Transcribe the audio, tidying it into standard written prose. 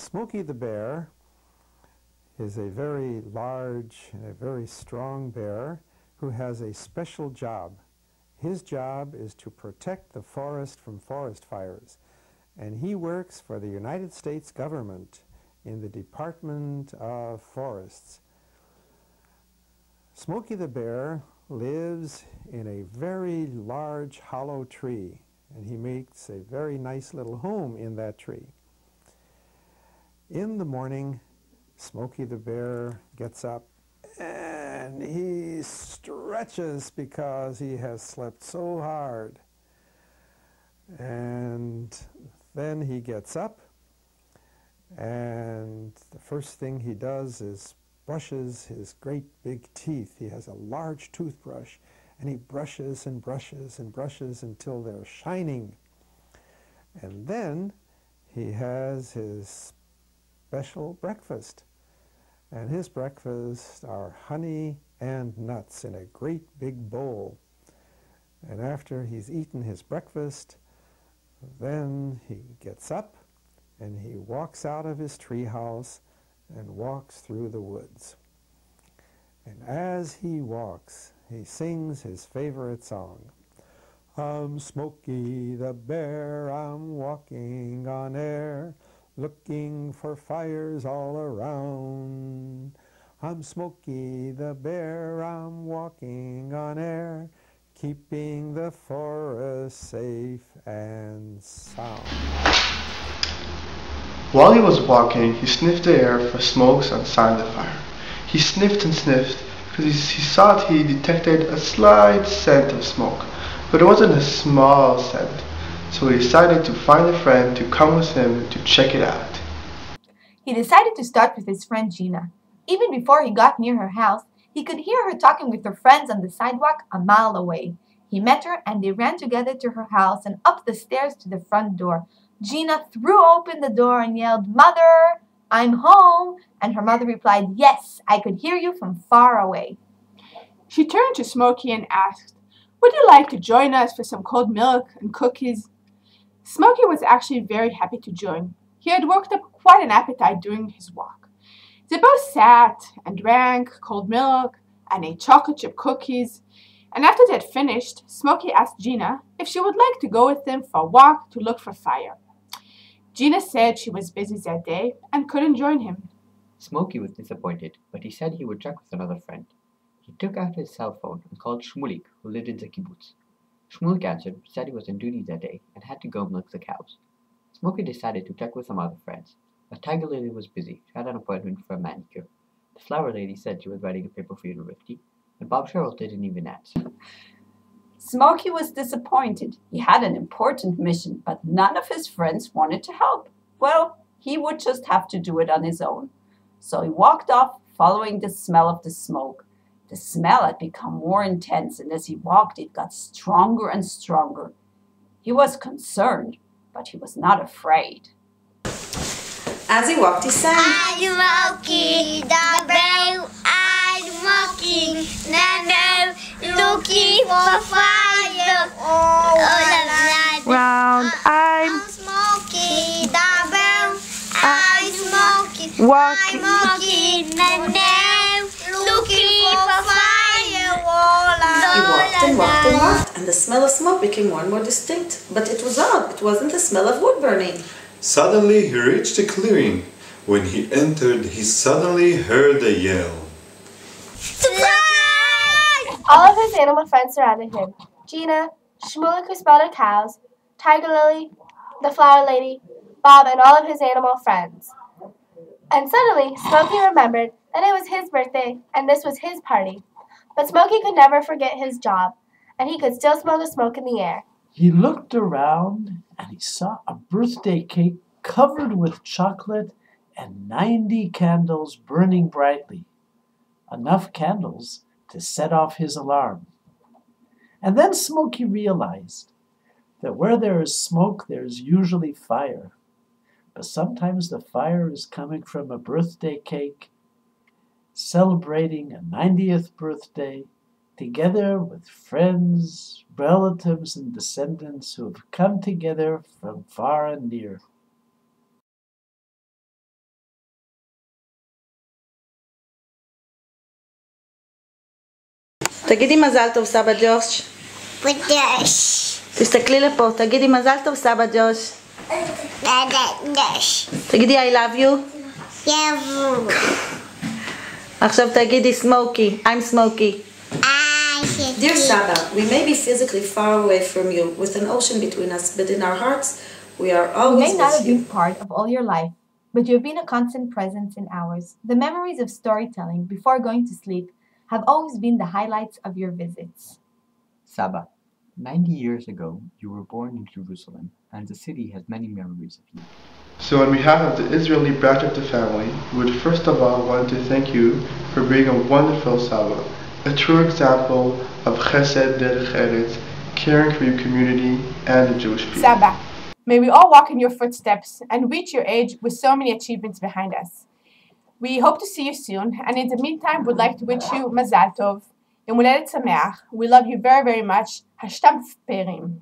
Smokey the bear is a very large and a very strong bear who has a special job. His job is to protect the forest from forest fires, and he works for the United States government in the Department of Forests. Smokey the bear lives in a very large hollow tree, and he makes a very nice little home in that tree. In the morning, Smokey the bear gets up and he stretches because he has slept so hard. And then he gets up, and the first thing he does is brushes his great big teeth. He has a large toothbrush, and he brushes and brushes and brushes until they're shining. And then he has his special breakfast. And his breakfast are honey and nuts in a great big bowl. And after he's eaten his breakfast, then he gets up and he walks out of his treehouse and walks through the woods. And as he walks, he sings his favorite song. I'm Smokey the bear, I'm walking on air, looking for fires all around. I'm Smokey the bear, I'm walking on air, keeping the forest safe and sound. While he was walking, he sniffed the air for smokes and signs of fire. He sniffed and sniffed because he thought he detected a slight scent of smoke, but it wasn't a small scent. So he decided to find a friend to come with him to check it out. He decided to start with his friend Gina. Even before he got near her house, he could hear her talking with her friends on the sidewalk a mile away. He met her and they ran together to her house and up the stairs to the front door. Gina threw open the door and yelled, "Mother, I'm home!" And her mother replied, "Yes, I could hear you from far away." She turned to Smokey and asked, "Would you like to join us for some cold milk and cookies?" Smokey was actually very happy to join. He had worked up quite an appetite during his walk. They both sat and drank cold milk and ate chocolate chip cookies. And after they had finished, Smokey asked Gina if she would like to go with him for a walk to look for fire. Gina said she was busy that day and couldn't join him. Smokey was disappointed, but he said he would check with another friend. He took out his cell phone and called Shmulik, who lived in the kibbutz. Shmulik answered, said he was on duty that day and had to go milk the cows. Smokey decided to check with some other friends, but Tiger Lily was busy. She had an appointment for a manicure. The flower lady said she was writing a paper for university, and Bob Sherrill didn't even answer. Smokey was disappointed. He had an important mission, but none of his friends wanted to help. Well, he would just have to do it on his own. So he walked off, following the smell of the smoke. The smell had become more intense, and as he walked, it got stronger and stronger. He was concerned, but he was not afraid. As he walked, he sang, I'm Smokey the bear, I'm walking looking for fire all Round, I'm Smokey the bear, I'm smoking, walking. looking for fire all He walked and walked and walked, and the smell of smoke became more and more distinct. But it was odd. It wasn't the smell of wood burning. Suddenly he reached a clearing. When he entered, he suddenly heard a yell. Surprise! All of his animal friends surrounded him. Gina, Shmulik who smelled the cows, Tiger Lily, the flower lady, Bob, and all of his animal friends. And suddenly, Smokey remembered that it was his birthday and this was his party. But Smokey could never forget his job, and he could still smell the smoke in the air. He looked around and he saw a birthday cake covered with chocolate and 90 candles burning brightly. Enough candles to set off his alarm. And then Smokey realized that where there is smoke, there is usually fire. But sometimes the fire is coming from a birthday cake, celebrating a 90th birthday, together with friends, relatives, and descendants who have come together from far and near. תגידי מזל טוב סבא ג'וש. פדש. תסתכלי לפה, תגידי מזל טוב סבא ג'וש. פדש. תגידי I love you. יבוא. עכשיו תגידי Smokey, I'm Smokey. Dear Saba, we may be physically far away from you with an ocean between us, but in our hearts we are You always may not with have you. been part of all your life, but you have been a constant presence in ours. The memories of storytelling before going to sleep have always been the highlights of your visits. Saba, 90 years ago, you were born in Jerusalem, and the city has many memories of you. So on behalf of the Israeli branch of the family, we would first of all want to thank you for being a wonderful Saba, a true example of Chesed Derech Eretz, caring for your community and the Jewish people. Saba, may we all walk in your footsteps and reach your age with so many achievements behind us. We hope to see you soon, and in the meantime, would like to wish you Mazal Tov, Yom Holedet Sameach. We love you very, very much. Stampfers.